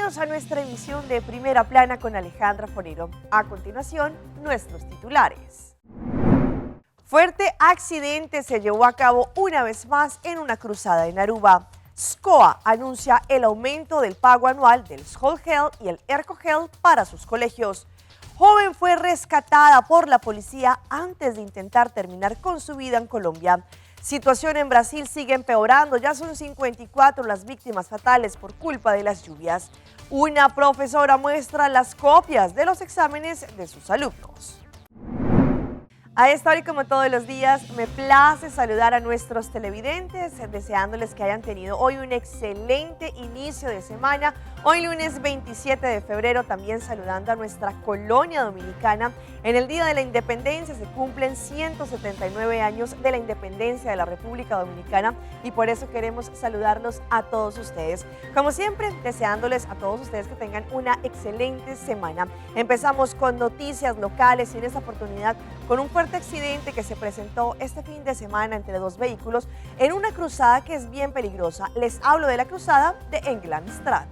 Bienvenidos a nuestra emisión de Primera Plana con Alejandra Forero. A continuación, nuestros titulares. Fuerte accidente se llevó a cabo una vez más en una cruzada en Aruba. SCOA anuncia el aumento del pago anual del Schoolgeld y el Ercogeld para sus colegios. Joven fue rescatada por la policía antes de intentar terminar con su vida en Colombia. Situación en Brasil sigue empeorando, ya son 54 las víctimas fatales por culpa de las lluvias. Una profesora muestra las copias de los exámenes de sus alumnos. A esta hora y como todos los días, me place saludar a nuestros televidentes, deseándoles que hayan tenido hoy un excelente inicio de semana. Hoy lunes 27 de febrero, también saludando a nuestra colonia dominicana. En el Día de la Independencia se cumplen 179 años de la independencia de la República Dominicana y por eso queremos saludarlos a todos ustedes. Como siempre, deseándoles a todos ustedes que tengan una excelente semana. Empezamos con noticias locales y en esta oportunidad con un fuerte accidente que se presentó este fin de semana entre dos vehículos en una cruzada que es bien peligrosa. Les hablo de la cruzada de Englandstraat.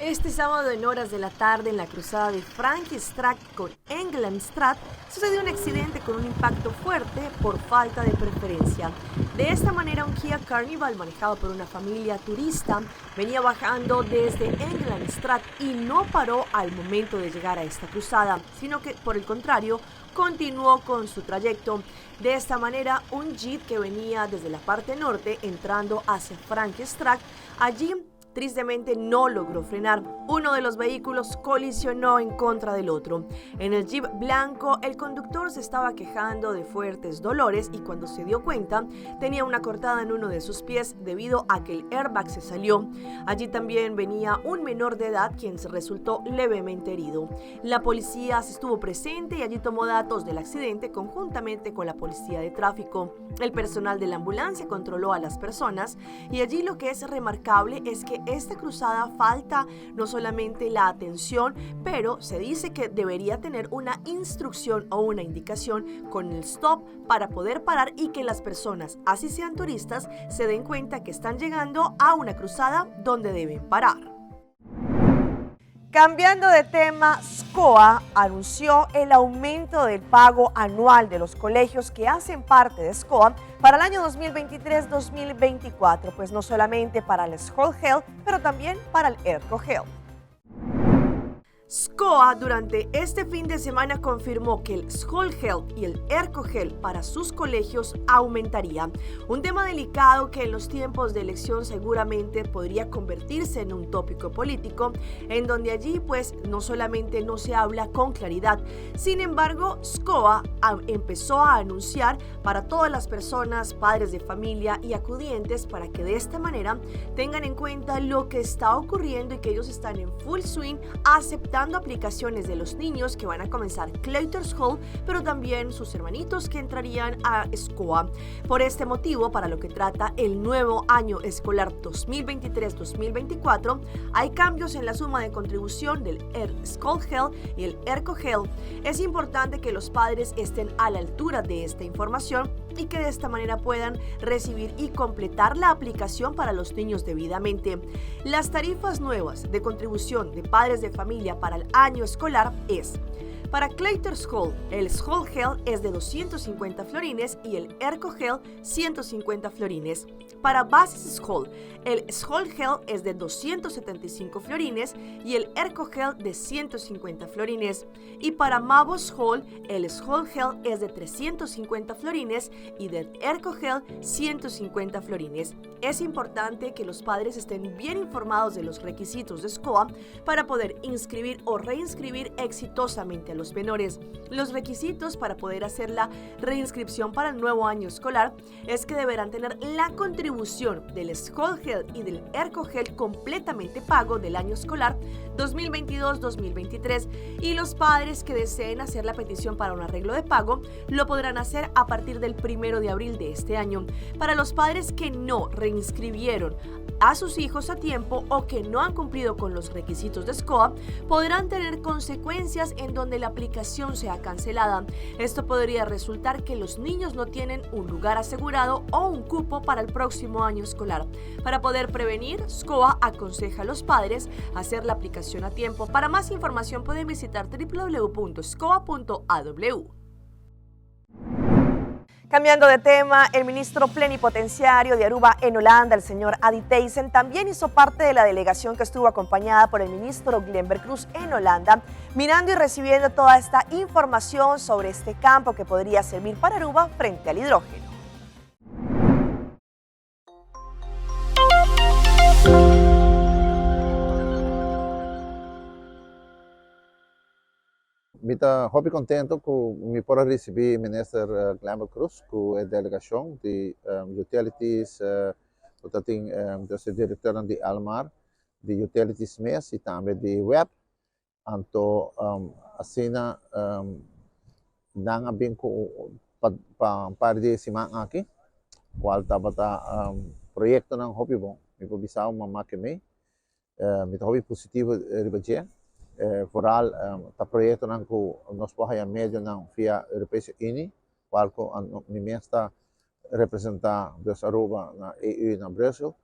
Este sábado en horas de la tarde en la cruzada de Frankstraat con Englandstraat sucedió un accidente con un impacto fuerte por falta de preferencia. De esta manera un Kia Carnival manejado por una familia turista venía bajando desde Englandstraat y no paró al momento de llegar a esta cruzada, sino que por el contrario continuó con su trayecto. De esta manera un Jeep que venía desde la parte norte entrando hacia Frankstraat, allí tristemente no logró frenar. Uno de los vehículos colisionó en contra del otro. En el Jeep blanco, el conductor se estaba quejando de fuertes dolores y cuando se dio cuenta, tenía una cortada en uno de sus pies debido a que el airbag se salió. Allí también venía un menor de edad quien se resultó levemente herido. La policía estuvo presente y allí tomó datos del accidente conjuntamente con la policía de tráfico. El personal de la ambulancia controló a las personas y allí lo que es remarcable es que esta cruzada falta no solamente la atención, pero se dice que debería tener una instrucción o una indicación con el stop para poder parar y que las personas, así sean turistas, se den cuenta que están llegando a una cruzada donde deben parar. Cambiando de tema, SCOA anunció el aumento del pago anual de los colegios que hacen parte de SCOA para el año 2023-2024, pues no solamente para el Schoolgeld, pero también para el Ercogeld. SCOA durante este fin de semana confirmó que el Schoolgeld y el Ercogeld para sus colegios aumentaría. Un tema delicado que en los tiempos de elección seguramente podría convertirse en un tópico político, en donde allí pues no solamente no se habla con claridad. Sin embargo, SCOA empezó a anunciar para todas las personas, padres de familia y acudientes para que de esta manera tengan en cuenta lo que está ocurriendo y que ellos están en full swing aceptando aplicaciones de los niños que van a comenzar Kleuterschool, pero también sus hermanitos que entrarían a SCOA. Por este motivo, para lo que trata el nuevo año escolar 2023-2024, hay cambios en la suma de contribución del Schoolgeld y el Ercogeld. Es importante que los padres estén a la altura de esta información y que de esta manera puedan recibir y completar la aplicación para los niños debidamente. Las tarifas nuevas de contribución de padres de familia para el año escolar es: para Kleuterschool, el Schoolgeld es de 250 florines y el Ercogeld 150 florines. Para Basisschool, el Schoolgeld es de 275 florines y el Ercogeld de 150 florines. Y para Maboschool, el Schoolgeld es de 350 florines y del Ercogeld 150 florines. Es importante que los padres estén bien informados de los requisitos de SCOA para poder inscribir o reinscribir exitosamente a los menores. Los requisitos para poder hacer la reinscripción para el nuevo año escolar es que deberán tener la contribución del Schoolgeld y del Ercogeld completamente pago del año escolar 2022-2023 y los padres que deseen hacer la petición para un arreglo de pago lo podrán hacer a partir del 1 de abril de este año. Para los padres que no reinscribieron a sus hijos a tiempo o que no han cumplido con los requisitos de SCOA, podrán tener consecuencias en donde la aplicación sea cancelada. Esto podría resultar que los niños no tienen un lugar asegurado o un cupo para el próximo año escolar. Para poder prevenir, SCOA aconseja a los padres hacer la aplicación a tiempo. Para más información pueden visitar www.scoa.aw. Cambiando de tema, el ministro plenipotenciario de Aruba en Holanda, el señor Adi Thijssen, también hizo parte de la delegación que estuvo acompañada por el ministro Glenn Cruz en Holanda, mirando y recibiendo toda esta información sobre este campo que podría servir para Aruba frente al hidrógeno. Estou muito contente com me poder receber o ministro Glenn Cruz, com a delegação de utilities, tem o diretor de Almar, de utilities MES e também de web. Então, assim, não bem para de semana aqui, qual estava projeto não hobby bom, me publicar uma máquina, me hobby positivo de vooral het project dan ko nos pahaya medio nan via Europese Unie, qual ko ni mesta representa dos Aruba na EU na Brasil.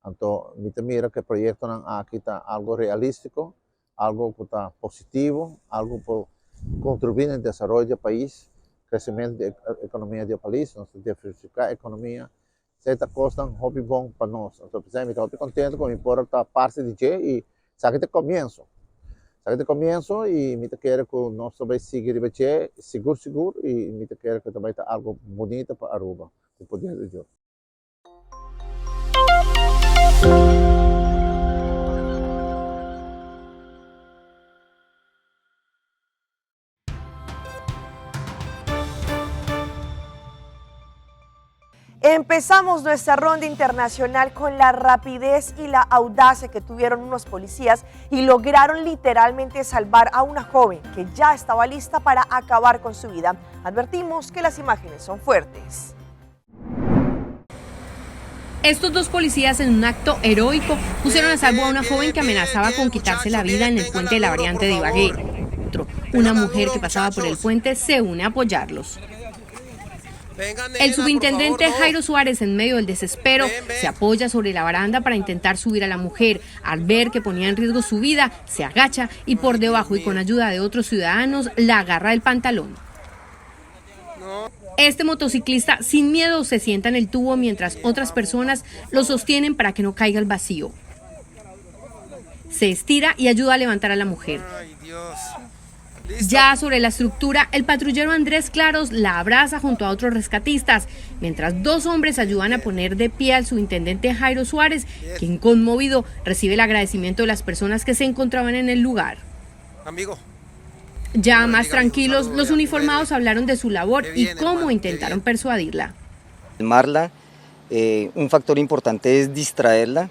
Então, me mira que proyecto nan aqui está algo realístico, algo que está positivo, algo para contribuir no desenvolvimento do país, crescimento da economia do país, nós diversificar a economia. Certa coisa um hobby bom para nós. Então, me estou contente com importar parte de G e sabe que começo. Sabe começo e me quero que nós também seguir seguro e me quero que também está algo bonito para Aruba, o poder de Deus. Empezamos nuestra ronda internacional con la rapidez y la audacia que tuvieron unos policías y lograron literalmente salvar a una joven que ya estaba lista para acabar con su vida. Advertimos que las imágenes son fuertes. Estos dos policías en un acto heroico pusieron a salvo a una joven que amenazaba con quitarse la vida en el puente de la variante de Ibagué. Una mujer que pasaba por el puente se une a apoyarlos. El subintendente Jairo Suárez, en medio del desespero, se apoya sobre la baranda para intentar subir a la mujer. Al ver que ponía en riesgo su vida, se agacha y por debajo y con ayuda de otros ciudadanos la agarra del pantalón. Este motociclista sin miedo se sienta en el tubo mientras otras personas lo sostienen para que no caiga al vacío. Se estira y ayuda a levantar a la mujer. Ya sobre la estructura, el patrullero Andrés Claros la abraza junto a otros rescatistas, mientras dos hombres ayudan a poner de pie al subintendente Jairo Suárez, quien conmovido recibe el agradecimiento de las personas que se encontraban en el lugar. Ya más tranquilos, los uniformados hablaron de su labor y cómo intentaron persuadirla. Calmarla, un factor importante es distraerla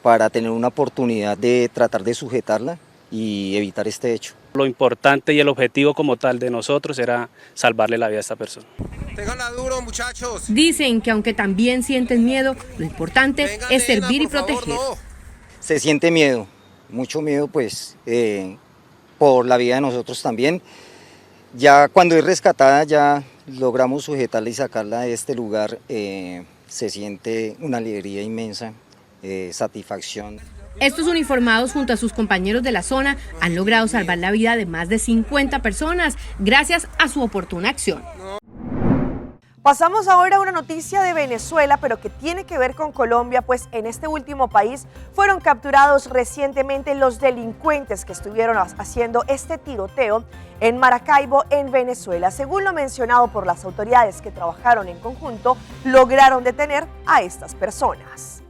para tener una oportunidad de tratar de sujetarla y evitar este hecho. Lo importante y el objetivo como tal de nosotros era salvarle la vida a esta persona. Ténganla duro, muchachos. Dicen que aunque también sienten miedo, lo importante es servir y proteger. No. Se siente miedo, mucho miedo pues por la vida de nosotros también. Ya cuando es rescatada ya logramos sujetarla y sacarla de este lugar, se siente una alegría inmensa, satisfacción. Estos uniformados junto a sus compañeros de la zona han logrado salvar la vida de más de 50 personas gracias a su oportuna acción. Pasamos ahora a una noticia de Venezuela, pero que tiene que ver con Colombia, pues en este último país fueron capturados recientemente los delincuentes que estuvieron haciendo este tiroteo en Maracaibo, en Venezuela. Según lo mencionado por las autoridades que trabajaron en conjunto, lograron detener a estas personas.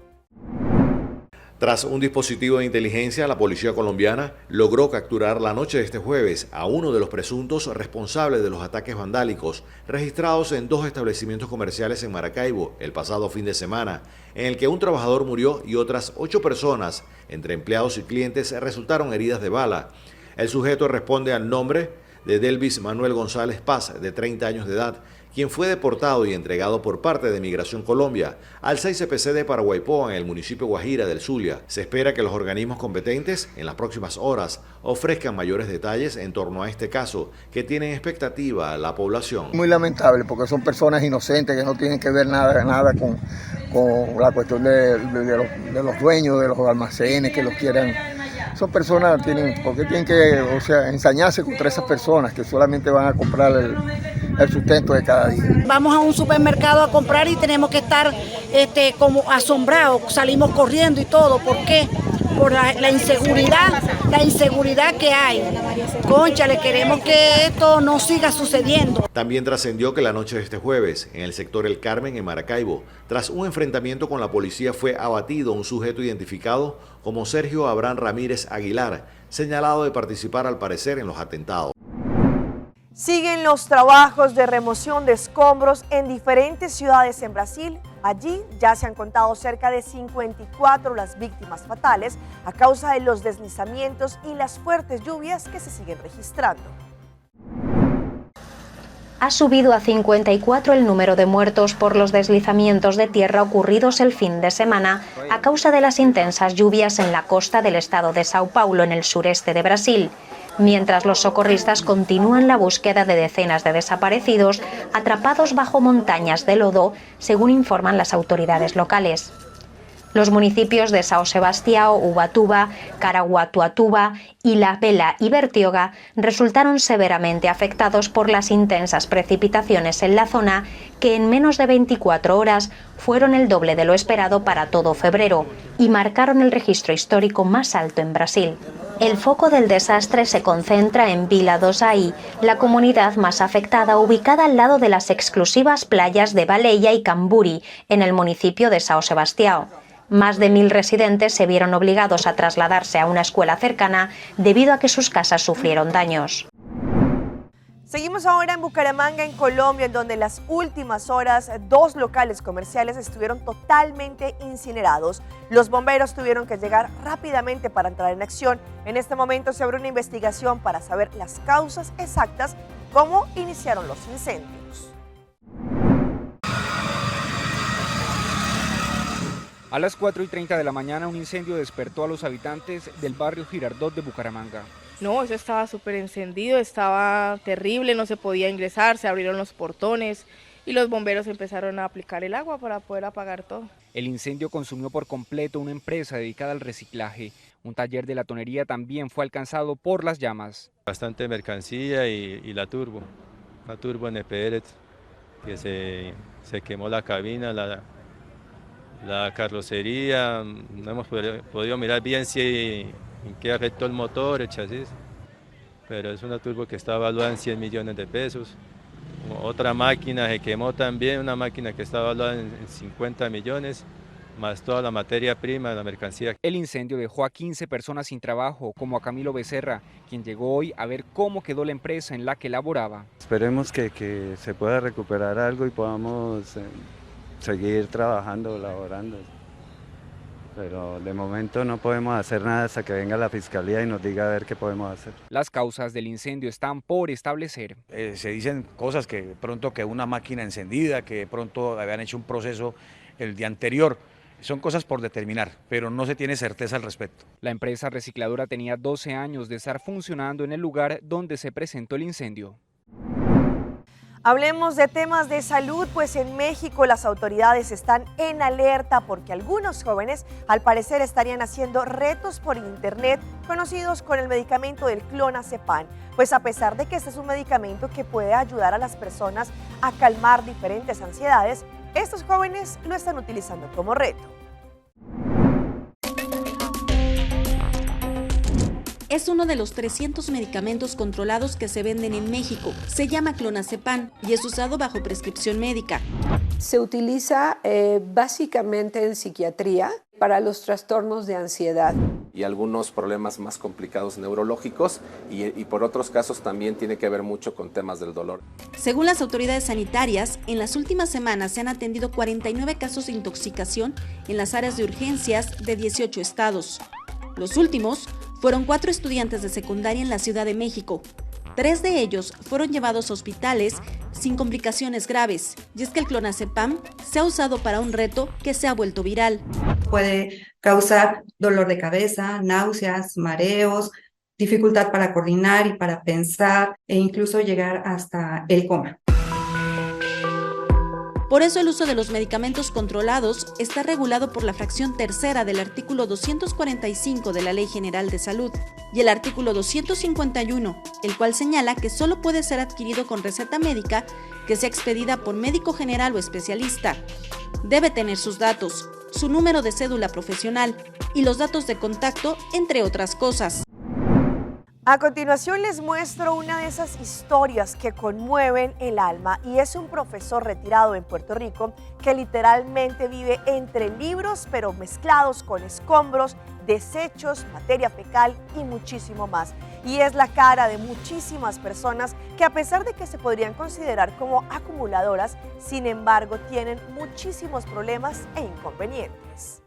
Tras un dispositivo de inteligencia, la policía colombiana logró capturar la noche de este jueves a uno de los presuntos responsables de los ataques vandálicos registrados en 2 establecimientos comerciales en Maracaibo el pasado fin de semana, en el que un trabajador murió y otras 8 personas, entre empleados y clientes, resultaron heridas de bala. El sujeto responde al nombre de Delvis Manuel González Paz, de 30 años de edad, quien fue deportado y entregado por parte de Migración Colombia al 6 CPC de Paraguaipó, en el municipio Guajira del Zulia. Se espera que los organismos competentes en las próximas horas ofrezcan mayores detalles en torno a este caso, que tiene expectativa la población. Muy lamentable, porque son personas inocentes que no tienen que ver nada con la cuestión de los dueños de los almacenes que los quieran. Son personas porque tienen que ensañarse contra esas personas que solamente van a comprar el sustento de cada día. Vamos a un supermercado a comprar y tenemos que estar como asombrados, salimos corriendo y todo. ¿Por qué? Por la inseguridad que hay. Cónchale, queremos que esto no siga sucediendo. También trascendió que la noche de este jueves, en el sector El Carmen, en Maracaibo, tras un enfrentamiento con la policía, fue abatido un sujeto identificado como Sergio Abraham Ramírez Aguilar, señalado de participar al parecer en los atentados. Siguen los trabajos de remoción de escombros en diferentes ciudades en Brasil. Allí ya se han contado cerca de 54 las víctimas fatales a causa de los deslizamientos y las fuertes lluvias que se siguen registrando. Ha subido a 54 el número de muertos por los deslizamientos de tierra ocurridos el fin de semana a causa de las intensas lluvias en la costa del estado de Sao Paulo, en el sureste de Brasil, mientras los socorristas continúan la búsqueda de decenas de desaparecidos atrapados bajo montañas de lodo, según informan las autoridades locales. Los municipios de São Sebastião, Ubatuba, Caraguatatuba, Ilhabela y Bertioga resultaron severamente afectados por las intensas precipitaciones en la zona, que en menos de 24 horas fueron el doble de lo esperado para todo febrero y marcaron el registro histórico más alto en Brasil. El foco del desastre se concentra en Vila do Saí, la comunidad más afectada, ubicada al lado de las exclusivas playas de Baleia y Camburi, en el municipio de São Sebastião. Más de 1000 residentes se vieron obligados a trasladarse a una escuela cercana debido a que sus casas sufrieron daños. Seguimos ahora en Bucaramanga, en Colombia, en donde en las últimas horas 2 locales comerciales estuvieron totalmente incinerados. Los bomberos tuvieron que llegar rápidamente para entrar en acción. En este momento se abre una investigación para saber las causas exactas, cómo iniciaron los incendios. A las 4:30 de la mañana, un incendio despertó a los habitantes del barrio Girardot de Bucaramanga. No, eso estaba súper encendido, estaba terrible, no se podía ingresar, se abrieron los portones y los bomberos empezaron a aplicar el agua para poder apagar todo. El incendio consumió por completo una empresa dedicada al reciclaje. Un taller de latonería también fue alcanzado por las llamas. Bastante mercancía y la turbo NPR, que se quemó la cabina, la carrocería. No hemos podido mirar bien si en qué afectó el motor, el chasis, pero es una turbo que está evaluada en 100 millones de pesos. Otra máquina se quemó también, una máquina que está evaluada en 50 millones, más toda la materia prima, la mercancía. El incendio dejó a 15 personas sin trabajo, como a Camilo Becerra, quien llegó hoy a ver cómo quedó la empresa en la que laboraba. Esperemos que se pueda recuperar algo y podamos seguir trabajando, laborando. Pero de momento no podemos hacer nada hasta que venga la fiscalía y nos diga a ver qué podemos hacer. Las causas del incendio están por establecer. Se dicen cosas que de pronto que una máquina encendida, que de pronto habían hecho un proceso el día anterior. Son cosas por determinar, pero no se tiene certeza al respecto. La empresa recicladora tenía 12 años de estar funcionando en el lugar donde se presentó el incendio. Hablemos de temas de salud, pues en México las autoridades están en alerta porque algunos jóvenes al parecer estarían haciendo retos por internet conocidos con el medicamento del clonazepam. Pues a pesar de que este es un medicamento que puede ayudar a las personas a calmar diferentes ansiedades, estos jóvenes lo están utilizando como reto. Es uno de los 300 medicamentos controlados que se venden en México. Se llama clonazepam y es usado bajo prescripción médica. Se utiliza básicamente en psiquiatría. para los trastornos de ansiedad. Y algunos problemas más complicados neurológicos y por otros casos también tiene que ver mucho con temas del dolor. Según las autoridades sanitarias, en las últimas semanas se han atendido 49 casos de intoxicación en las áreas de urgencias de 18 estados. Los últimos fueron 4 estudiantes de secundaria en la Ciudad de México. 3 de ellos fueron llevados a hospitales sin complicaciones graves, y es que el clonazepam se ha usado para un reto que se ha vuelto viral. Puede causar dolor de cabeza, náuseas, mareos, dificultad para coordinar y para pensar e incluso llegar hasta el coma. Por eso el uso de los medicamentos controlados está regulado por la fracción tercera del artículo 245 de la Ley General de Salud y el artículo 251, el cual señala que solo puede ser adquirido con receta médica que sea expedida por médico general o especialista. Debe tener sus datos, su número de cédula profesional y los datos de contacto, entre otras cosas. A continuación les muestro una de esas historias que conmueven el alma y es un profesor retirado en Puerto Rico que literalmente vive entre libros pero mezclados con escombros, desechos, materia fecal y muchísimo más. Y es la cara de muchísimas personas que a pesar de que se podrían considerar como acumuladoras, sin embargo tienen muchísimos problemas e inconvenientes.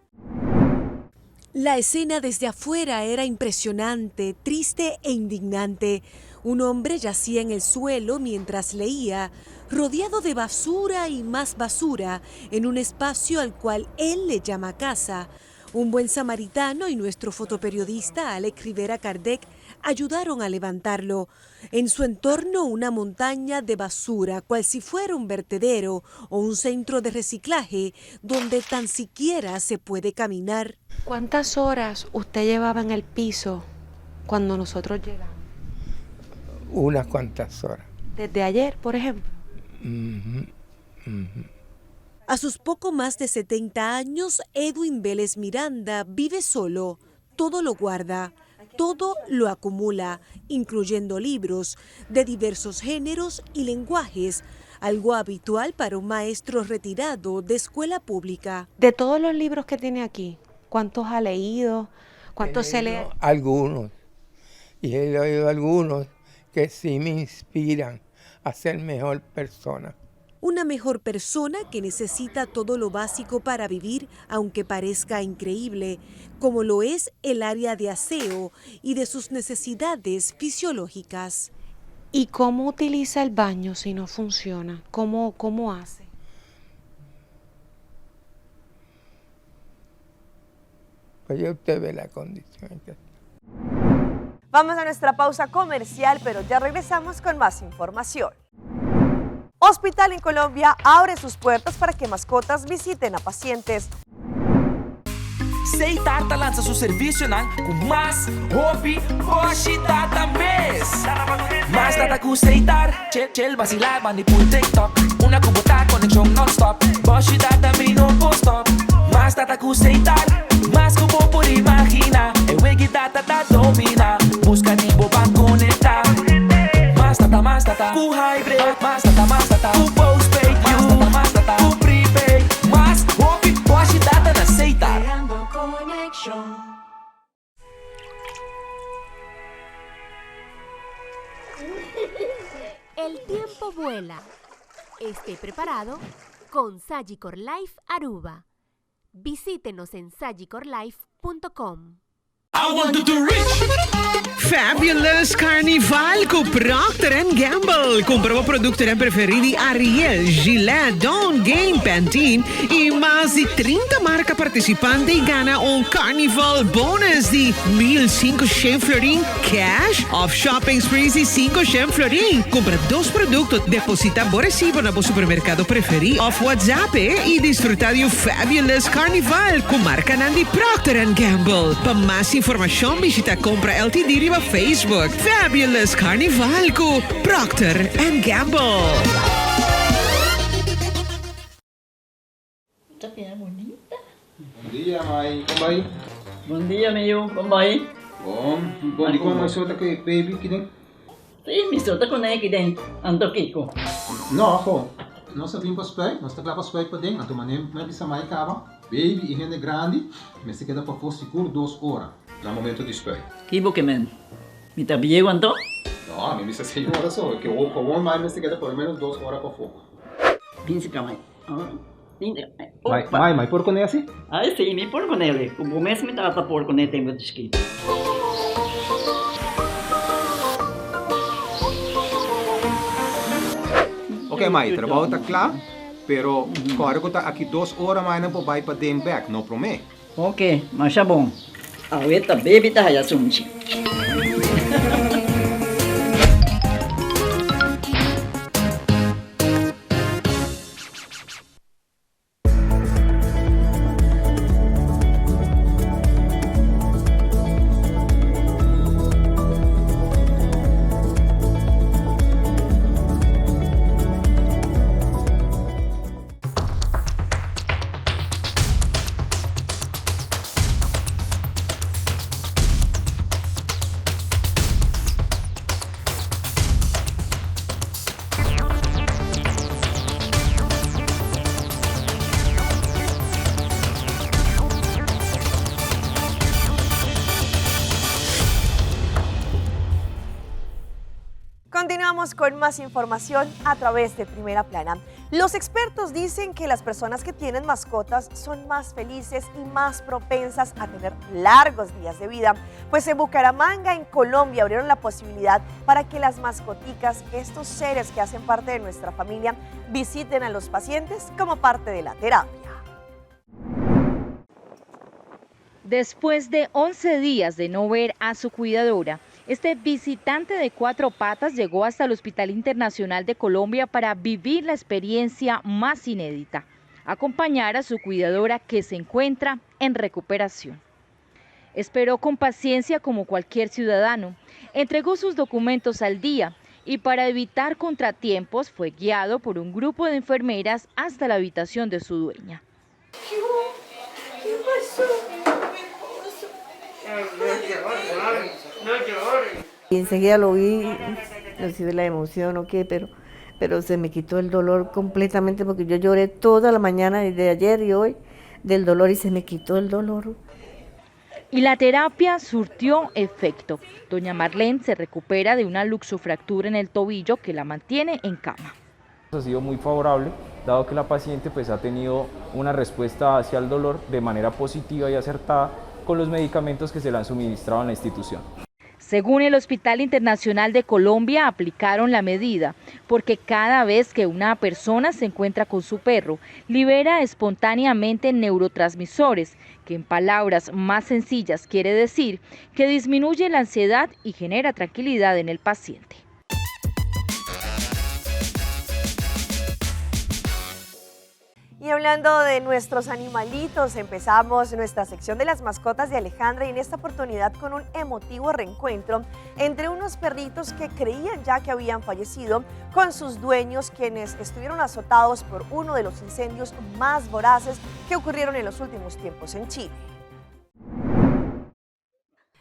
La escena desde afuera era impresionante, triste e indignante. Un hombre yacía en el suelo mientras leía, rodeado de basura y más basura, en un espacio al cual él le llama casa. Un buen samaritano y nuestro fotoperiodista Alex Rivera Kardec ayudaron a levantarlo. En su entorno una montaña de basura, cual si fuera un vertedero o un centro de reciclaje donde tan siquiera se puede caminar. ¿Cuántas horas usted llevaba en el piso cuando nosotros llegamos? Unas cuantas horas. ¿Desde ayer, por ejemplo? A sus poco más de 70 años, Edwin Vélez Miranda vive solo. Todo lo guarda, todo lo acumula, incluyendo libros de diversos géneros y lenguajes, algo habitual para un maestro retirado de escuela pública. De todos los libros que tiene aquí, ¿cuántos ha leído? ¿Cuántos se lee? Algunos. Y he leído algunos que sí me inspiran a ser mejor persona. Una mejor persona que necesita todo lo básico para vivir, aunque parezca increíble, como lo es el área de aseo y de sus necesidades fisiológicas. ¿Y cómo utiliza el baño si no funciona? ¿Cómo hace? Pues ya usted ve la condición en que está. Vamos a nuestra pausa comercial, pero ya regresamos con más información. Hospital en Colombia abre sus puertas para que mascotas visiten a pacientes. Seitar lança seu serviço com mais hobby, hoje data mês. Mais data com Seitar, chill vacilar, mani por TikTok. Una cubota conexão non-stop, hoje data me no stop. Mais data com Seitar, mais como por imaginar. E wegi data da domina, busca de boba conectar. Mais data, com hybrid, mais data, com postpaid, mais data, com prepaid, mais hobby, hoje data na Seitar. El tiempo vuela. Esté preparado con Sagicor Life Aruba. Visítenos en sagicorlife.com. I want to do rich. Fabulous Carnival com Procter & Gamble. Comprova produto preferiti Ariel, Gillette, Dawn, Game, Pantene e mais de 30 marcas participantes e gana um Carnival bonus de 1.500 florin cash off shopping sprees e 500 florin. Compra 2 produtos, deposita o recibo no supermercado preferido off WhatsApp e desfrutar de um Fabulous Carnival com marca Nandi Procter & Gamble. Para mais informação, visita Compra LTD riba Facebook. Fabulous Carnival com Procter & Gamble. Tapia bonita. Bom dia, mãe. Como vai? Bom dia, meu. Como vai? Bom. Bom dia, como você tá com baby aqui dentro? Sim, me solta com ele aqui dentro. Ando Kiko. Não, pô. Nós sabemos para os pés. Nós estamos para os pés para dentro. Nós tomamos nem bisa mãe cava. Baby, higiene grande, mas se queda para fora seguro 2 horas. No momento de espera. Kibo que men. Me tá bem quanto? Não, a mim me 6 horas só. Que o comum mais se queda pelo menos 2 horas para fora. Pince camai. Mãe, porco não é assim? Ah, sim, me porco nele. O começo me trata porco nele tem muito escrito. Ok, mãe, trabalho está claro, pero agora que está aqui 2 horas mais não pode ir para dem back, não promete? Ok, mas é bom. Ahorita baby tá aí assunto. Continuamos con más información a través de Primera Plana. Los expertos dicen que las personas que tienen mascotas son más felices y más propensas a tener largos días de vida. Pues en Bucaramanga, en Colombia, abrieron la posibilidad para que las mascoticas, estos seres que hacen parte de nuestra familia, visiten a los pacientes como parte de la terapia. Después de 11 días de no ver a su cuidadora, este visitante de 4 patas llegó hasta el Hospital Internacional de Colombia para vivir la experiencia más inédita, acompañar a su cuidadora que se encuentra en recuperación. Esperó con paciencia como cualquier ciudadano, entregó sus documentos al día y para evitar contratiempos fue guiado por un grupo de enfermeras hasta la habitación de su dueña. ¿Qué pasó? No llores. Y enseguida lo vi, no sé si de la emoción o qué, pero se me quitó el dolor completamente porque yo lloré toda la mañana desde ayer y hoy del dolor y se me quitó el dolor. Y la terapia surtió efecto. Doña Marlene se recupera de una luxofractura en el tobillo que la mantiene en cama. Ha sido muy favorable, dado que la paciente ha tenido una respuesta hacia el dolor de manera positiva y acertada con los medicamentos que se le han suministrado en la institución. Según el Hospital Internacional de Colombia, aplicaron la medida porque cada vez que una persona se encuentra con su perro, libera espontáneamente neurotransmisores, que en palabras más sencillas quiere decir que disminuye la ansiedad y genera tranquilidad en el paciente. Y hablando de nuestros animalitos, empezamos nuestra sección de las mascotas de Alejandra y en esta oportunidad con un emotivo reencuentro entre unos perritos que creían ya que habían fallecido con sus dueños, quienes estuvieron azotados por uno de los incendios más voraces que ocurrieron en los últimos tiempos en Chile.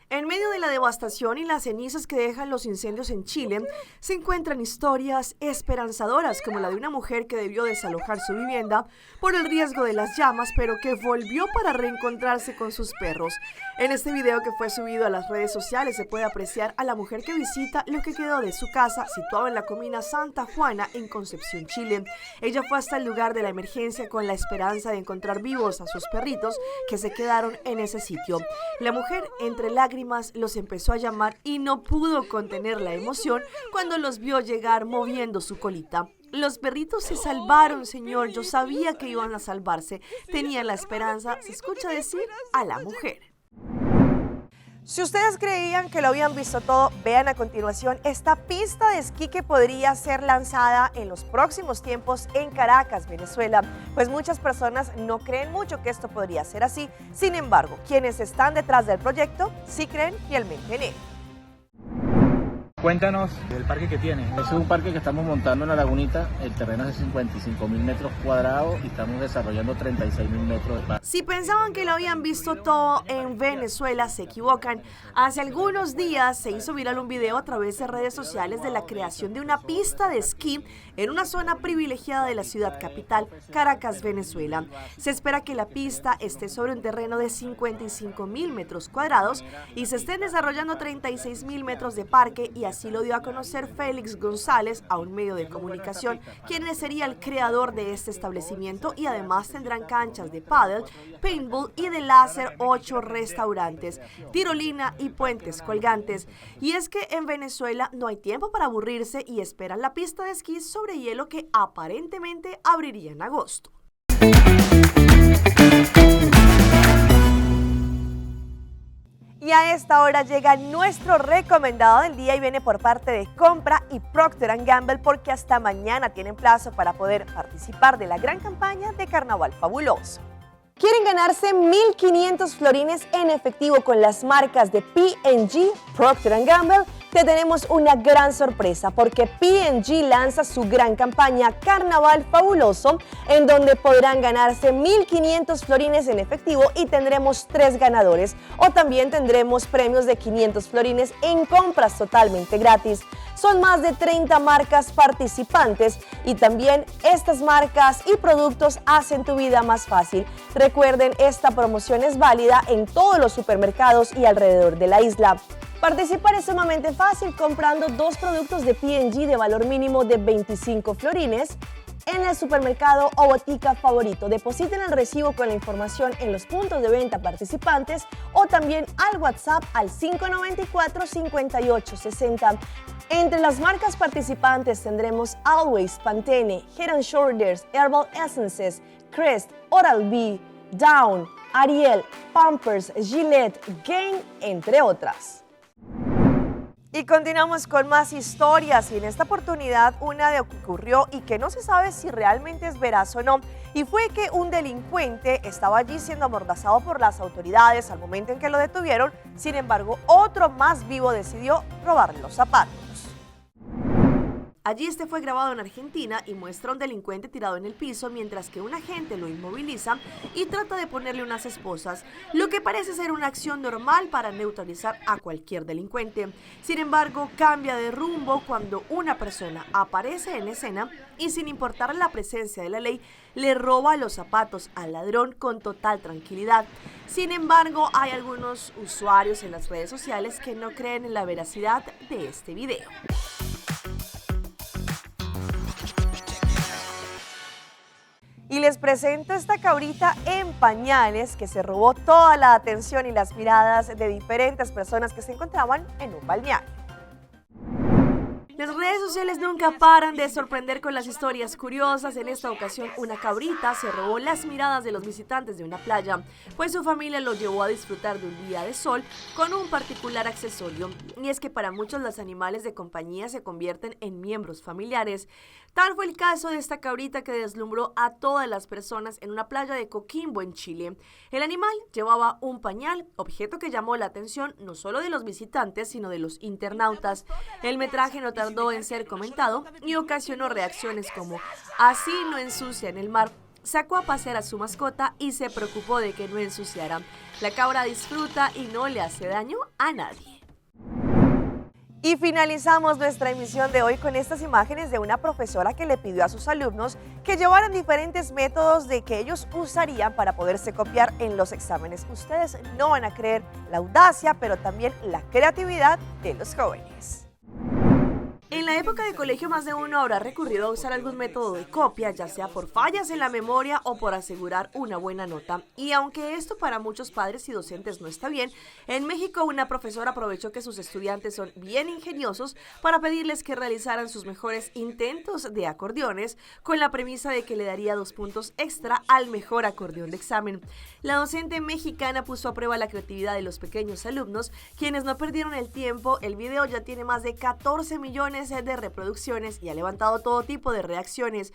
En medio de la devastación y las cenizas que dejan los incendios en Chile, se encuentran historias esperanzadoras como la de una mujer que debió desalojar su vivienda por el riesgo de las llamas, pero que volvió para reencontrarse con sus perros. En este video que fue subido a las redes sociales se puede apreciar a la mujer que visita lo que quedó de su casa situado en la comuna Santa Juana en Concepción, Chile. Ella fue hasta el lugar de la emergencia con la esperanza de encontrar vivos a sus perritos que se quedaron en ese sitio. La mujer, entre lágrimas, los empezó a llamar y no pudo contener la emoción cuando los vio llegar moviendo su colita. Los perritos se salvaron, señor, yo sabía que iban a salvarse, tenía la esperanza, se escucha decir a la mujer. Si ustedes creían que lo habían visto todo, vean a continuación esta pista de esquí que podría ser lanzada en los próximos tiempos en Caracas, Venezuela. Pues muchas personas no creen mucho que esto podría ser así. Sin embargo, quienes están detrás del proyecto sí creen fielmente en él. Cuéntanos del parque que tiene. Este es un parque que estamos montando en la lagunita. El terreno es de 55.000 metros cuadrados y estamos desarrollando 36.000 metros de parque. Si pensaban que lo habían visto todo en Venezuela, se equivocan. Hace algunos días se hizo viral un video a través de redes sociales de la creación de una pista de esquí en una zona privilegiada de la ciudad capital, Caracas, Venezuela. Se espera que la pista esté sobre un terreno de 55.000 metros cuadrados y se estén desarrollando 36.000 metros de parque, y así lo dio a conocer Félix González a un medio de comunicación, quien sería el creador de este establecimiento, y además tendrán canchas de pádel, paintball y de láser, 8 restaurantes, tirolina y puentes colgantes. Y es que en Venezuela no hay tiempo para aburrirse y esperan la pista de esquí sobre hielo que aparentemente abriría en agosto. Y a esta hora llega nuestro recomendado del día y viene por parte de Compra y Procter & Gamble, porque hasta mañana tienen plazo para poder participar de la gran campaña de Carnaval Fabuloso. ¿Quieren ganarse 1.500 florines en efectivo con las marcas de P&G, Procter & Gamble? Te tenemos una gran sorpresa, porque P&G lanza su gran campaña Carnaval Fabuloso, en donde podrán ganarse 1.500 florines en efectivo y tendremos 3 ganadores, o también tendremos premios de 500 florines en compras totalmente gratis. Son más de 30 marcas participantes y también estas marcas y productos hacen tu vida más fácil. Recuerden, esta promoción es válida en todos los supermercados y alrededor de la isla. Participar es sumamente fácil comprando 2 productos de P&G de valor mínimo de 25 florines en el supermercado o botica favorito. Depositen el recibo con la información en los puntos de venta participantes o también al WhatsApp al 594-5860. Entre las marcas participantes tendremos Always, Pantene, Head & Shoulders, Herbal Essences, Crest, Oral-B, Down, Ariel, Pampers, Gillette, Gain, entre otras. Y continuamos con más historias, y en esta oportunidad una de lo que ocurrió y que no se sabe si realmente es veraz o no, y fue que un delincuente estaba allí siendo amordazado por las autoridades al momento en que lo detuvieron. Sin embargo, otro más vivo decidió robarle los zapatos. Allí este fue grabado en Argentina y muestra a un delincuente tirado en el piso mientras que un agente lo inmoviliza y trata de ponerle unas esposas, lo que parece ser una acción normal para neutralizar a cualquier delincuente. Sin embargo, cambia de rumbo cuando una persona aparece en escena y, sin importar la presencia de la ley, le roba los zapatos al ladrón con total tranquilidad. Sin embargo, hay algunos usuarios en las redes sociales que no creen en la veracidad de este video. Y les presento esta cabrita en pañales que se robó toda la atención y las miradas de diferentes personas que se encontraban en un balneario. Las redes sociales nunca paran de sorprender con las historias curiosas. En esta ocasión, una cabrita se robó las miradas de los visitantes de una playa, pues su familia lo llevó a disfrutar de un día de sol con un particular accesorio. Y es que para muchos los animales de compañía se convierten en miembros familiares. Tal fue el caso de esta cabrita que deslumbró a todas las personas en una playa de Coquimbo, en Chile. El animal llevaba un pañal, objeto que llamó la atención no solo de los visitantes, sino de los internautas. El metraje no tardó en ser comentado y ocasionó reacciones como: así no ensucian el mar. Sacó a pasear a su mascota y se preocupó de que no ensuciara. La cabra disfruta y no le hace daño a nadie. Y finalizamos nuestra emisión de hoy con estas imágenes de una profesora que le pidió a sus alumnos que llevaran diferentes métodos de que ellos usarían para poderse copiar en los exámenes. Ustedes no van a creer la audacia, pero también la creatividad de los jóvenes. En la época de colegio, más de uno habrá recurrido a usar algún método de copia, ya sea por fallas en la memoria o por asegurar una buena nota. Y aunque esto para muchos padres y docentes no está bien, en México una profesora aprovechó que sus estudiantes son bien ingeniosos para pedirles que realizaran sus mejores intentos de acordeones, con la premisa de que le daría 2 puntos extra al mejor acordeón de examen. La docente mexicana puso a prueba la creatividad de los pequeños alumnos, quienes no perdieron el tiempo. El video ya tiene más de 14 millones de reproducciones y ha levantado todo tipo de reacciones.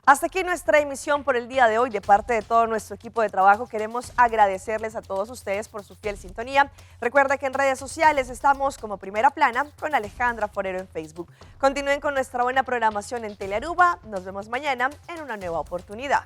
Hasta aquí nuestra emisión por el día de hoy. De parte de todo nuestro equipo de trabajo queremos agradecerles a todos ustedes por su fiel sintonía. Recuerda que en redes sociales estamos como Primera Plana con Alejandra Forero en Facebook. Continúen con nuestra buena programación en Telearuba. Nos vemos mañana en una nueva oportunidad.